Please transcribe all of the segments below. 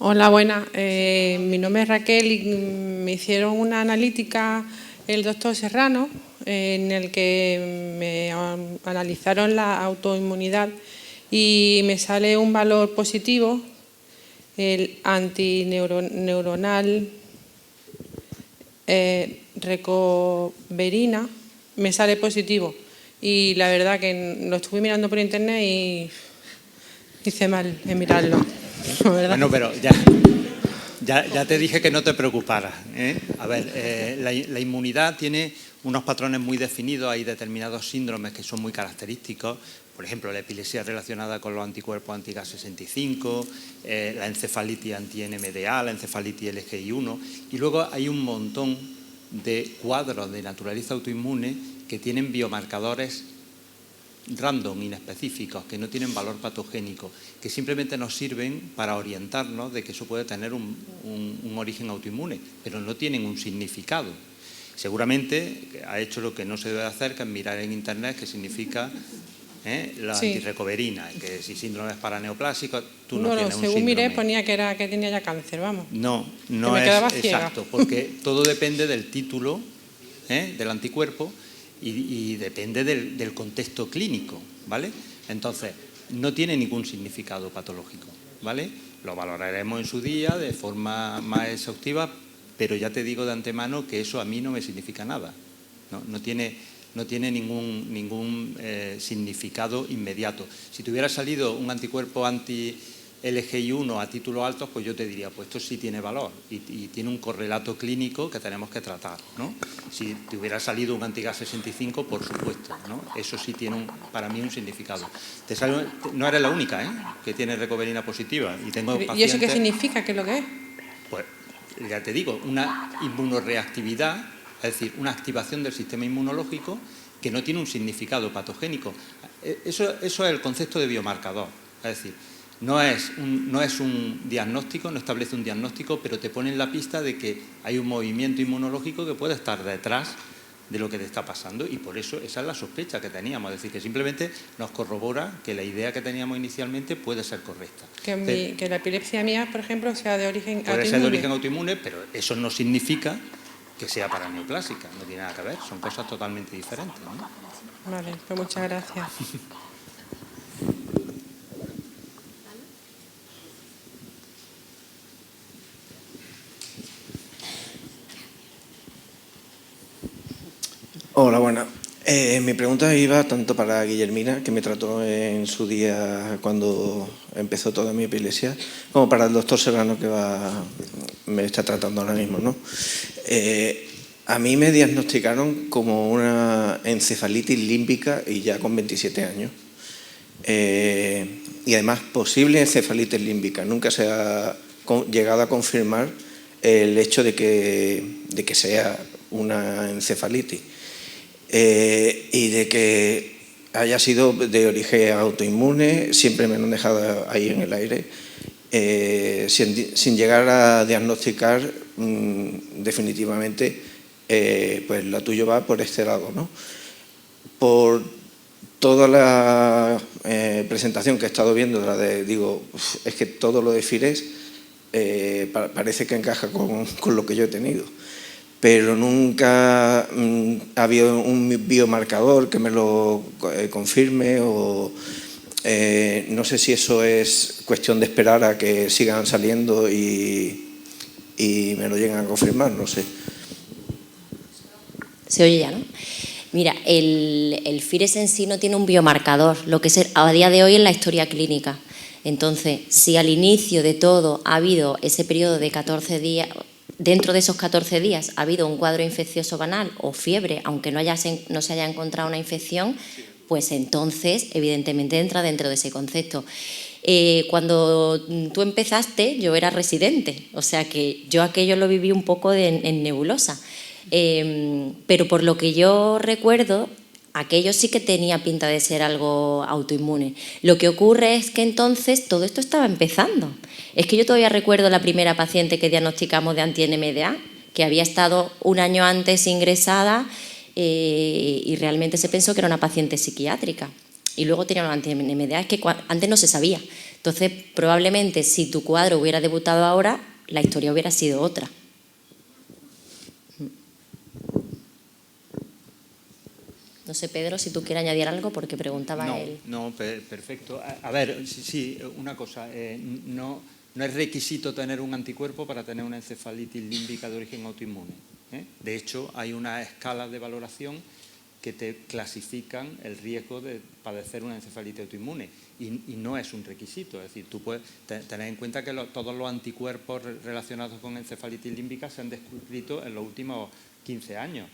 Hola, buenas. Mi nombre es Raquel y me hicieron una analítica el doctor Serrano en el que me analizaron la autoinmunidad y me sale un valor positivo, el antineuronal recoverina, me sale positivo. Y la verdad que lo estuve mirando por internet y hice mal en mirarlo. Bueno, pero ya te dije que no te preocuparas, ¿eh? A ver, la inmunidad tiene unos patrones muy definidos, hay determinados síndromes que son muy característicos, por ejemplo, la epilepsia relacionada con los anticuerpos anti-Gas65, la encefalitis anti-NMDA, la encefalitis LGI1, y luego hay un montón de cuadros de naturaleza autoinmune que tienen biomarcadores random, inespecíficos, que no tienen valor patogénico, que simplemente nos sirven para orientarnos de que eso puede tener un origen autoinmune, pero no tienen un significado. Seguramente ha hecho lo que no se debe hacer, que es mirar en internet qué significa la antirrecoverina, que si síndromes paraneoplásicos, tú no tienes un síndrome. Según miré ponía que tenía ya cáncer, vamos. No es exacto, porque todo depende del título del anticuerpo y depende del contexto clínico, ¿vale? Entonces, no tiene ningún significado patológico, ¿vale? Lo valoraremos en su día de forma más exhaustiva, pero ya te digo de antemano que eso a mí no me significa nada. No tiene ningún significado inmediato. Si te hubiera salido un anticuerpo anti-LGI1 a título alto, pues yo te diría, pues esto sí tiene valor y tiene un correlato clínico que tenemos que tratar, ¿no? Si te hubiera salido un anti-Gas65, por supuesto, ¿no? Eso sí tiene para mí un significado. No eres la única, que tiene recoverina positiva. Y tengo pacientes. ¿Y eso qué significa? ¿Qué es lo que es? Pues ya te digo, una inmunoreactividad, es decir, una activación del sistema inmunológico que no tiene un significado patogénico. Eso es el concepto de biomarcador. Es decir, no es un diagnóstico, no establece un diagnóstico, pero te pone en la pista de que hay un movimiento inmunológico que puede estar detrás de lo que te está pasando, y por eso esa es la sospecha que teníamos. Es decir, que simplemente nos corrobora que la idea que teníamos inicialmente puede ser correcta. Que la epilepsia mía, por ejemplo, sea de origen autoinmune. Puede ser de origen autoinmune, pero eso no significa que sea paraneoplásica, no tiene nada que ver, son cosas totalmente diferentes, ¿no? Vale, pues muchas gracias. Hola, buenas. Mi pregunta iba tanto para Guillermina, que me trató en su día cuando empezó toda mi epilepsia, como para el doctor Serrano, que me está tratando ahora mismo, ¿no? A mí me diagnosticaron como una encefalitis límbica y ya con 27 años. Y además posible encefalitis límbica. Nunca se ha llegado a confirmar el hecho de que sea una encefalitis. Y de que haya sido de origen autoinmune, siempre me lo han dejado ahí en el aire, sin llegar a diagnosticar definitivamente, pues la tuya va por este lado, ¿no? Por toda la presentación que he estado viendo, es que todo lo de FIRES parece que encaja con lo que yo he tenido, pero nunca ha habido un biomarcador que me lo confirme, o no sé si eso es cuestión de esperar a que sigan saliendo y me lo lleguen a confirmar, no sé. Se oye ya, ¿no? Mira, el FIRES en sí no tiene un biomarcador, lo que es a día de hoy en la historia clínica. Entonces, si al inicio de todo ha habido ese periodo de 14 días... Dentro de esos 14 días ha habido un cuadro infeccioso banal o fiebre, aunque no se haya encontrado una infección, pues entonces evidentemente entra dentro de ese concepto. Cuando tú empezaste yo era residente, o sea que yo aquello lo viví un poco en nebulosa. Pero por lo que yo recuerdo, aquello sí que tenía pinta de ser algo autoinmune. Lo que ocurre es que entonces todo esto estaba empezando. Es que yo todavía recuerdo la primera paciente que diagnosticamos de anti-NMDA, que había estado un año antes ingresada y realmente se pensó que era una paciente psiquiátrica. Y luego tenían una antinemidad, es que antes no se sabía. Entonces, probablemente si tu cuadro hubiera debutado ahora, la historia hubiera sido otra. No sé, Pedro, si tú quieres añadir algo, porque preguntaba él. No, perfecto. A ver, sí, una cosa. No es requisito tener un anticuerpo para tener una encefalitis límbica de origen autoinmune. De hecho, hay una escala de valoración que te clasifican el riesgo de padecer una encefalitis autoinmune y no es un requisito. Es decir, tú puedes tener en cuenta que todos los anticuerpos relacionados con encefalitis límbica se han descrito en los últimos 15 años.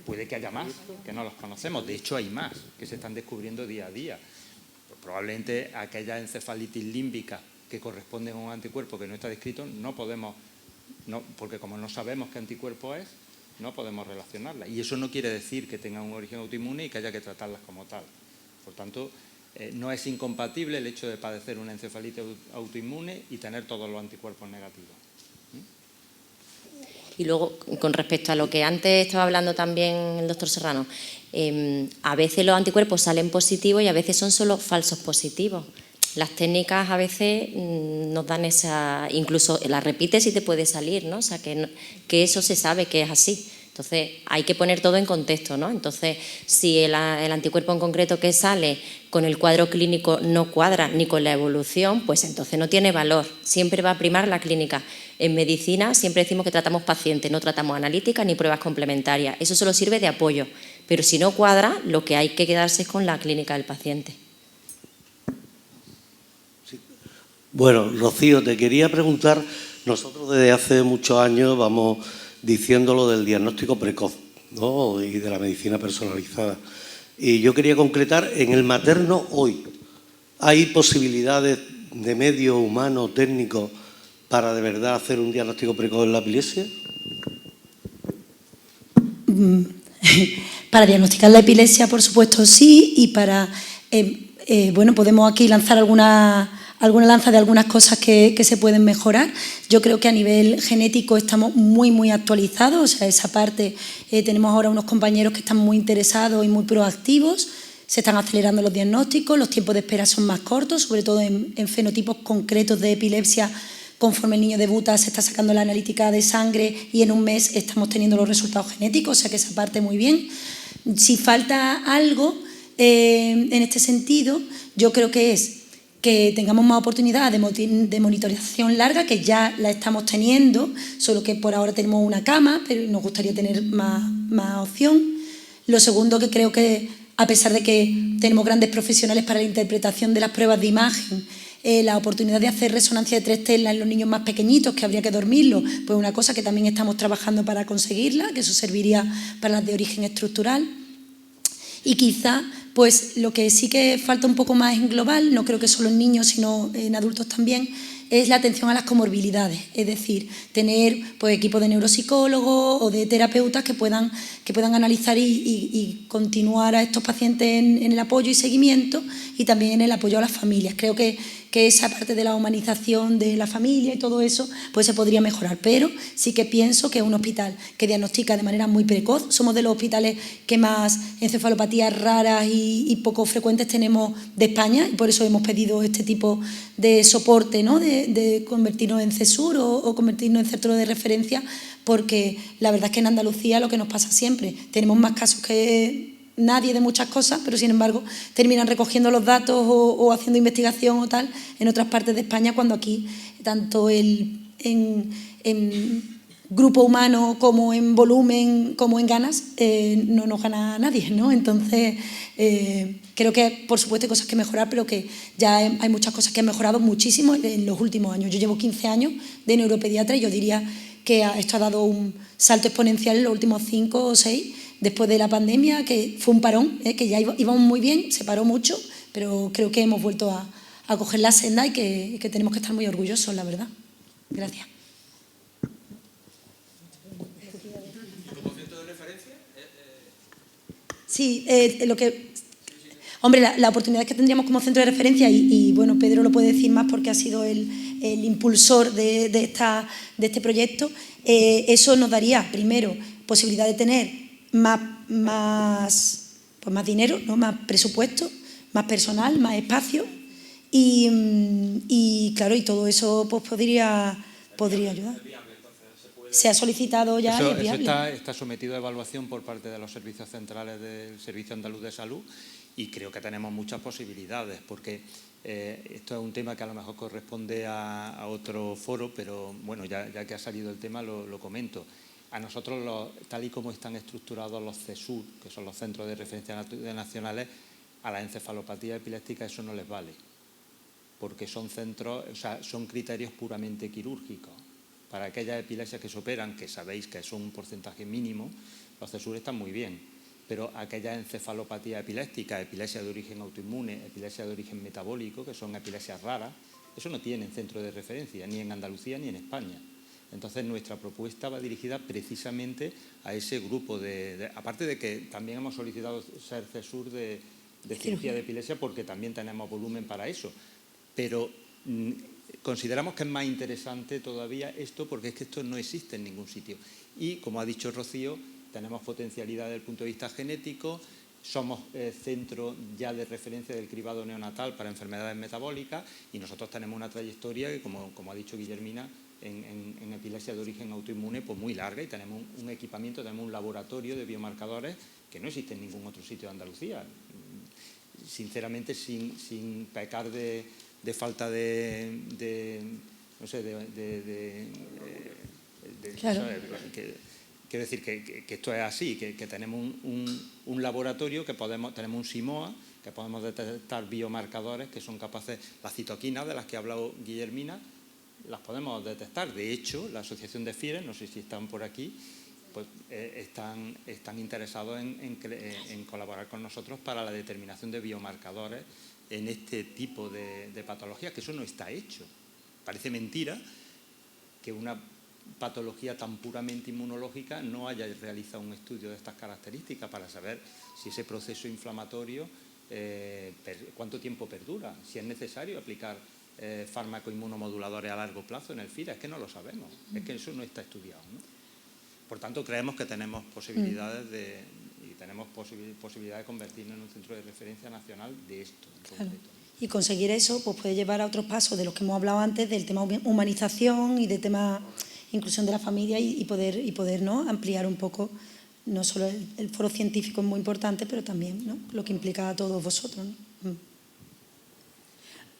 Puede que haya más, que no los conocemos. De hecho, hay más que se están descubriendo día a día. Pues probablemente aquellas encefalitis límbicas que corresponden a un anticuerpo que no está descrito, porque como no sabemos qué anticuerpo es, no podemos relacionarlas. Y eso no quiere decir que tengan un origen autoinmune y que haya que tratarlas como tal. Por tanto, no es incompatible el hecho de padecer una encefalitis autoinmune y tener todos los anticuerpos negativos. Y luego, con respecto a lo que antes estaba hablando también el doctor Serrano, a veces los anticuerpos salen positivos y a veces son solo falsos positivos. Las técnicas a veces nos dan esa... Incluso las repites y te puede salir, ¿no? O sea, que eso se sabe que es así. Entonces, hay que poner todo en contexto, ¿no? Entonces, si el anticuerpo en concreto que sale con el cuadro clínico no cuadra ni con la evolución, pues entonces no tiene valor. Siempre va a primar la clínica. En medicina siempre decimos que tratamos pacientes, no tratamos analíticas ni pruebas complementarias. Eso solo sirve de apoyo. Pero si no cuadra, lo que hay que quedarse es con la clínica del paciente. Bueno, Rocío, te quería preguntar, nosotros desde hace muchos años vamos diciendo lo del diagnóstico precoz, ¿no? Y de la medicina personalizada. Y yo quería concretar, en el materno hoy, ¿hay posibilidades de medio humano, técnico, para de verdad hacer un diagnóstico precoz en la epilepsia? Para diagnosticar la epilepsia, por supuesto, sí, y para, bueno, podemos aquí lanzar alguna lanza de algunas cosas que se pueden mejorar. Yo creo que a nivel genético estamos muy actualizados, o sea, esa parte, tenemos ahora unos compañeros que están muy interesados y muy proactivos, se están acelerando los diagnósticos, los tiempos de espera son más cortos, sobre todo en fenotipos concretos de epilepsia. Conforme el niño debuta, se está sacando la analítica de sangre y en un mes estamos teniendo los resultados genéticos, o sea que esa parte muy bien. Si falta algo en este sentido, yo creo que es que tengamos más oportunidad de monitorización larga, que ya la estamos teniendo, solo que por ahora tenemos una cama, pero nos gustaría tener más opción. Lo segundo, que creo que a pesar de que tenemos grandes profesionales para la interpretación de las pruebas de imagen, la oportunidad de hacer resonancia de 3 telas en los niños más pequeñitos, que habría que dormirlos, pues una cosa que también estamos trabajando para conseguirla, que eso serviría para las de origen estructural. Y quizá, pues lo que sí que falta un poco más en global, no creo que solo en niños, sino en adultos también, es la atención a las comorbilidades, es decir, tener pues, equipos de neuropsicólogos o de terapeutas que puedan analizar y continuar a estos pacientes en el apoyo y seguimiento y también en el apoyo a las familias. Creo que esa parte de la humanización de la familia y todo eso pues se podría mejorar, pero sí que pienso que es un hospital que diagnostica de manera muy precoz. Somos de los hospitales que más encefalopatías raras y poco frecuentes tenemos de España y por eso hemos pedido este tipo de soporte, ¿no? de convertirnos en CESUR o convertirnos en centro de referencia, porque la verdad es que en Andalucía lo que nos pasa siempre, tenemos más casos que nadie de muchas cosas, pero sin embargo terminan recogiendo los datos o haciendo investigación o tal en otras partes de España, cuando aquí tanto en grupo humano como en volumen como en ganas no nos gana nadie, ¿no? Entonces creo que por supuesto hay cosas que mejorar, pero que ya hay muchas cosas que han mejorado muchísimo en los últimos años. Yo llevo 15 años de neuropediatra y yo diría que esto ha dado un salto exponencial en los últimos 5 o 6 después de la pandemia, que fue un parón, que ya íbamos muy bien, se paró mucho, pero creo que hemos vuelto a coger la senda y que tenemos que estar muy orgullosos, la verdad. Gracias. ¿Como centro de referencia? Sí, hombre, la oportunidad que tendríamos como centro de referencia, y bueno, Pedro lo puede decir más porque ha sido el impulsor de este proyecto, eso nos daría, primero, posibilidad de tener más dinero, ¿no? Más presupuesto, más personal, más espacio y claro, y todo eso pues podría ayudar. Se ha solicitado ya y es viable. Eso está sometido a evaluación por parte de los servicios centrales del Servicio Andaluz de Salud y creo que tenemos muchas posibilidades porque esto es un tema que a lo mejor corresponde a otro foro, pero bueno, ya que ha salido el tema lo comento. A nosotros, tal y como están estructurados los CESUR, que son los Centros de Referencia Nacionales, a la encefalopatía epiléptica eso no les vale, porque son centros, o sea, son criterios puramente quirúrgicos. Para aquellas epilepsias que se operan, que sabéis que son un porcentaje mínimo, los CESUR están muy bien, pero aquellas encefalopatías epilépticas, epilepsia de origen autoinmune, epilepsia de origen metabólico, que son epilepsias raras, eso no tienen centro de referencia, ni en Andalucía ni en España. Entonces, nuestra propuesta va dirigida precisamente a ese grupo aparte de que también hemos solicitado ser CESUR de cirugía de epilepsia porque también tenemos volumen para eso, pero consideramos que es más interesante todavía esto porque es que esto no existe en ningún sitio. Y, como ha dicho Rocío, tenemos potencialidad desde el punto de vista genético, somos centro ya de referencia del cribado neonatal para enfermedades metabólicas y nosotros tenemos una trayectoria que, como ha dicho Guillermina, en epilepsia de origen autoinmune pues muy larga y tenemos un equipamiento, tenemos un laboratorio de biomarcadores que no existe en ningún otro sitio de Andalucía. Sinceramente, sin pecar de falta claro. Quiero decir que esto es así, que tenemos un laboratorio, que tenemos un SIMOA, que podemos detectar biomarcadores que son capaces, las citoquinas de las que ha hablado Guillermina, las podemos detectar. De hecho, la Asociación de FIRES, no sé si están por aquí, pues están interesados en colaborar con nosotros para la determinación de biomarcadores en este tipo de patologías, que eso no está hecho. Parece mentira que una patología tan puramente inmunológica no haya realizado un estudio de estas características para saber si ese proceso inflamatorio, cuánto tiempo perdura, si es necesario aplicar fármacos inmunomoduladores a largo plazo en el FIRA. Es que no lo sabemos, es que eso no está estudiado, ¿no? Por tanto, creemos que tenemos posibilidades de convertirnos en un centro de referencia nacional de esto en concreto. Y conseguir eso pues puede llevar a otros pasos de los que hemos hablado antes, del tema humanización y de tema inclusión de la familia y poder ¿no? ampliar un poco, no solo el foro científico es muy importante, pero también ¿no? lo que implica a todos vosotros, ¿no?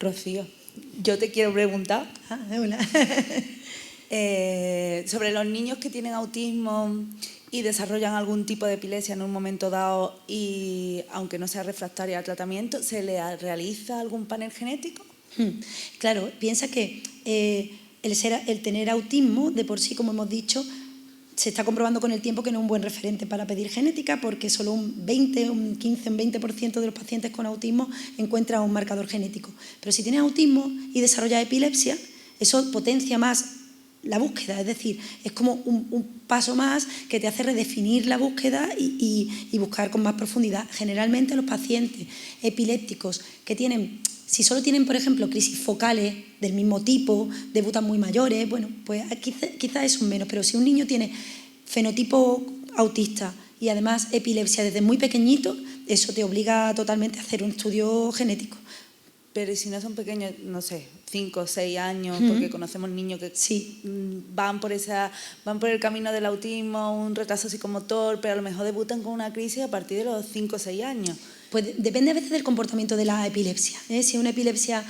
Rocío, yo te quiero preguntar sobre los niños que tienen autismo y desarrollan algún tipo de epilepsia en un momento dado y, aunque no sea refractaria al tratamiento, ¿se le realiza algún panel genético? Claro, piensa que el tener autismo, de por sí, como hemos dicho, se está comprobando con el tiempo que no es un buen referente para pedir genética porque solo un 20% de los pacientes con autismo encuentran un marcador genético. Pero si tienes autismo y desarrollas epilepsia, eso potencia más la búsqueda, es decir, es como un paso más que te hace redefinir la búsqueda y buscar con más profundidad. Generalmente los pacientes epilépticos que tienen, si solo tienen, por ejemplo, crisis focales del mismo tipo, debutan muy mayores, bueno, pues quizás es un menos, pero si un niño tiene fenotipo autista y además epilepsia desde muy pequeñito, eso te obliga totalmente a hacer un estudio genético. Pero si no son pequeños, no sé, 5 o 6 años, porque conocemos niños que sí. van por el camino del autismo, un retraso psicomotor, pero a lo mejor debutan con una crisis a partir de los 5 o 6 años. Pues depende a veces del comportamiento de la epilepsia, ¿eh? Si es una epilepsia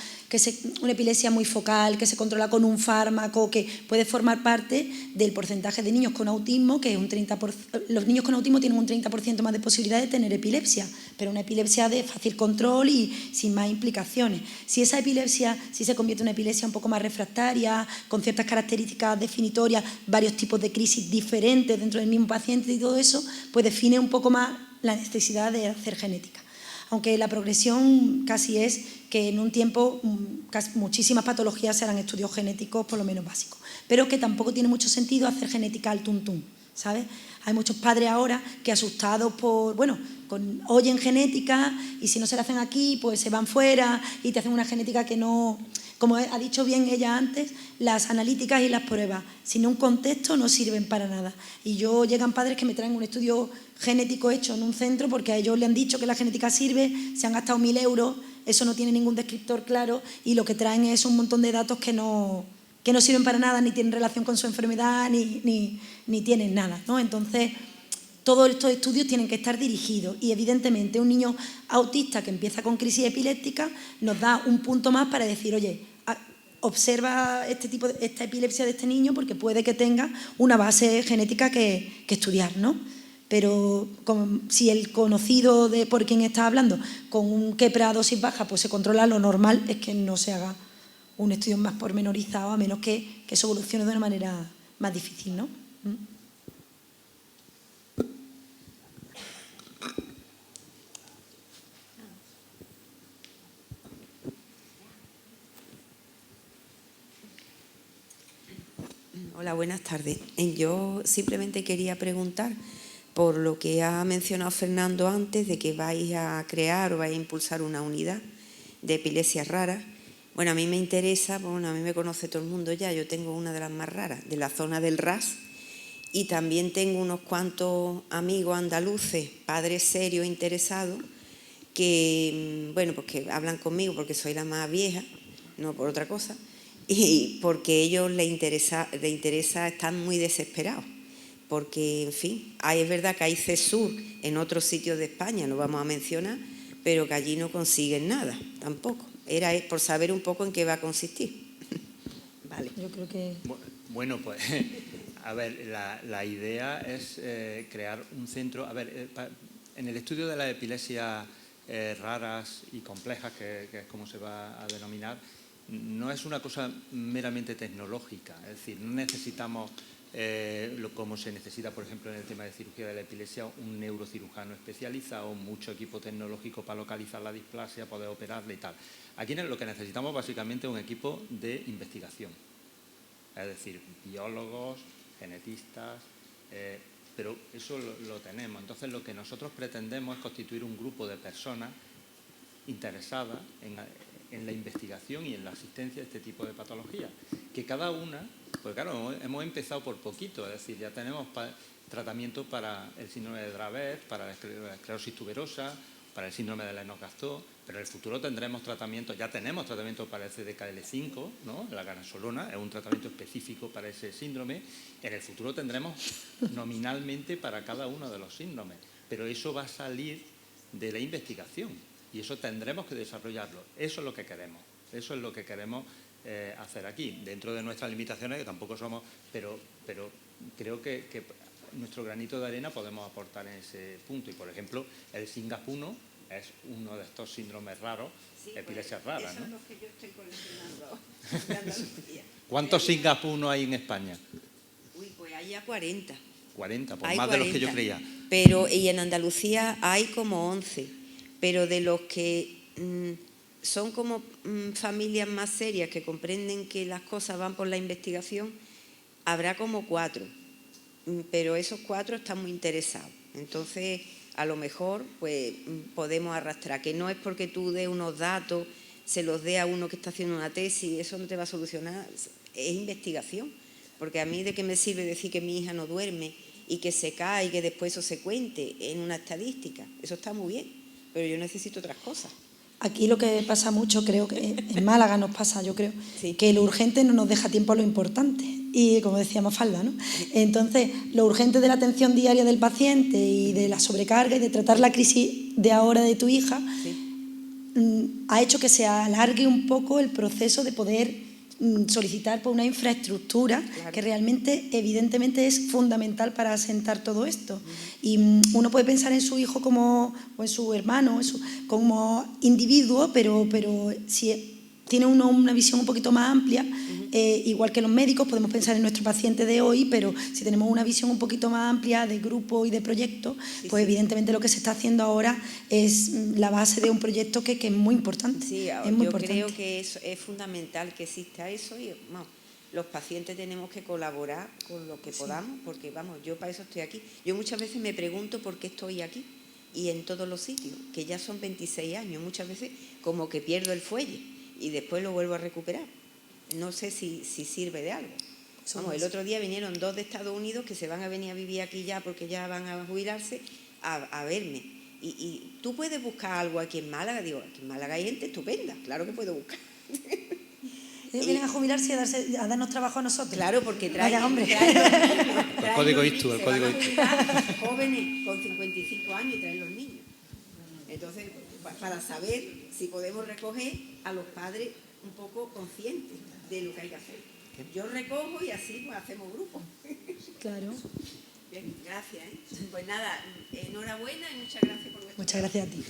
muy focal, que se controla con un fármaco, que puede formar parte del porcentaje de niños con autismo, que es un 30%, los niños con autismo tienen un 30% más de posibilidad de tener epilepsia, pero una epilepsia de fácil control y sin más implicaciones. Si esa epilepsia se convierte en una epilepsia un poco más refractaria, con ciertas características definitorias, varios tipos de crisis diferentes dentro del mismo paciente y todo eso, pues define un poco más la necesidad de hacer genética. Aunque la progresión casi es que en un tiempo muchísimas patologías se harán estudios genéticos, por lo menos básicos, pero que tampoco tiene mucho sentido hacer genética al tuntún, ¿sabes? Hay muchos padres ahora que asustados oyen genética y si no se la hacen aquí, pues se van fuera y te hacen una genética que no como ha dicho bien ella antes, las analíticas y las pruebas sin un contexto no sirven para nada. Y llegan padres que me traen un estudio genético hecho en un centro porque a ellos le han dicho que la genética sirve, se han gastado 1.000 euros, eso no tiene ningún descriptor claro y lo que traen es un montón de datos que no sirven para nada, ni tienen relación con su enfermedad, ni tienen nada, ¿no? Entonces, todos estos estudios tienen que estar dirigidos y, evidentemente, un niño autista que empieza con crisis epiléptica nos da un punto más para decir, oye, observa esta epilepsia de este niño porque puede que tenga una base genética que estudiar, ¿no? Pero si el conocido por quien está hablando con un Keppra a dosis baja pues se controla, lo normal es que no se haga un estudio más pormenorizado, a menos que eso evolucione de una manera más difícil, ¿no? Hola, buenas tardes. Yo simplemente quería preguntar por lo que ha mencionado Fernando antes, de que vais a crear o vais a impulsar una unidad de epilepsias raras. Bueno, a mí me interesa, bueno, a mí me conoce todo el mundo ya, yo tengo una de las más raras, de la zona del RAS, y también tengo unos cuantos amigos andaluces, padres serios interesados, que, bueno, pues que hablan conmigo porque soy la más vieja, no por otra cosa, y porque a ellos les interesa, están muy desesperados. Porque, en fin, es verdad que hay CESUR en otros sitios de España, no vamos a mencionar, pero que allí no consiguen nada, tampoco. Era por saber un poco en qué va a consistir. Vale. Yo creo que... Bueno, pues, a ver, la idea es crear un centro... A ver, en el estudio de las epilepsias raras y complejas, que es como se va a denominar, no es una cosa meramente tecnológica, es decir, no necesitamos... como se necesita, por ejemplo, en el tema de cirugía de la epilepsia, un neurocirujano especializado, mucho equipo tecnológico para localizar la displasia, poder operarla y tal. Aquí lo que necesitamos básicamente es un equipo de investigación, es decir, biólogos, genetistas, pero eso lo tenemos. Entonces, lo que nosotros pretendemos es constituir un grupo de personas interesadas en la investigación y en la asistencia de este tipo de patologías, que cada una, pues claro, hemos empezado por poquito, es decir, ya tenemos tratamiento para el síndrome de Dravet, para la esclerosis tuberosa, para el síndrome de Lennox-Gastaut, pero en el futuro tendremos tratamiento, ya tenemos tratamiento para el CDKL5, ¿no? La ganaxolona es un tratamiento específico para ese síndrome, en el futuro tendremos nominalmente para cada uno de los síndromes, pero eso va a salir de la investigación. Y eso tendremos que desarrollarlo. Eso es lo que queremos. Eso es lo que queremos hacer aquí, dentro de nuestras limitaciones, que tampoco somos, pero creo que nuestro granito de arena podemos aportar en ese punto. Y, por ejemplo, el SINGAP1 es uno de estos síndromes raros, sí, epilepsias pues, raras, ¿no? Son los que yo estoy coleccionando de Andalucía. ¿Cuántos SINGAP1 hay en España? Uy, pues hay ya 40. 40, pues hay más 40, de los que yo creía. Y en Andalucía hay como 11. Pero de los que son como familias más serias que comprenden que las cosas van por la investigación, habrá como 4, pero esos 4 están muy interesados. Entonces, a lo mejor pues podemos arrastrar, que no es porque tú des unos datos, se los dé a uno que está haciendo una tesis, eso no te va a solucionar, es investigación. Porque a mí de qué me sirve decir que mi hija no duerme y que se cae y que después eso se cuente en una estadística, eso está muy bien. Pero yo necesito otras cosas. Aquí lo que pasa mucho, creo que en Málaga nos pasa, yo creo, sí, que lo urgente no nos deja tiempo a lo importante. Y como decía Mafalda, ¿no? Entonces, lo urgente de la atención diaria del paciente y de la sobrecarga y de tratar la crisis de ahora de tu hija, sí, ha hecho que se alargue un poco el proceso de poder solicitar por una infraestructura, claro, que realmente, evidentemente, es fundamental para asentar todo esto. Y uno puede pensar en su hijo o en su hermano como individuo, pero si tiene uno una visión un poquito más amplia, igual que los médicos, podemos pensar en nuestro paciente de hoy, pero si tenemos una visión un poquito más amplia de grupo y de proyecto, sí, pues sí, evidentemente lo que se está haciendo ahora es la base de un proyecto que es muy importante. Sí, es muy importante. Creo que es fundamental que exista eso y vamos, los pacientes tenemos que colaborar con lo que podamos, porque vamos, yo para eso estoy aquí. Yo muchas veces me pregunto por qué estoy aquí y en todos los sitios, que ya son 26 años, muchas veces como que pierdo el fuelle. y después lo vuelvo a recuperar. No sé si sirve de algo. Vamos, el otro día vinieron 2 de Estados Unidos que se van a venir a vivir aquí ya porque ya van a jubilarse a verme. Y tú puedes buscar algo aquí en Málaga. Digo, aquí en Málaga hay gente estupenda, claro que puedo buscar. Ellos vienen a jubilarse y a darnos trabajo a nosotros. Claro, porque traen, Vaya, hombre. El código ISTU, el código ISTU. Jóvenes con 55 años y traen los niños. Entonces, para saber si podemos recoger a los padres un poco conscientes de lo que hay que hacer. Yo recojo y así pues hacemos grupos. Claro. Bien, gracias. Pues nada, enhorabuena y muchas gracias por vuestro Muchas gracias a ti.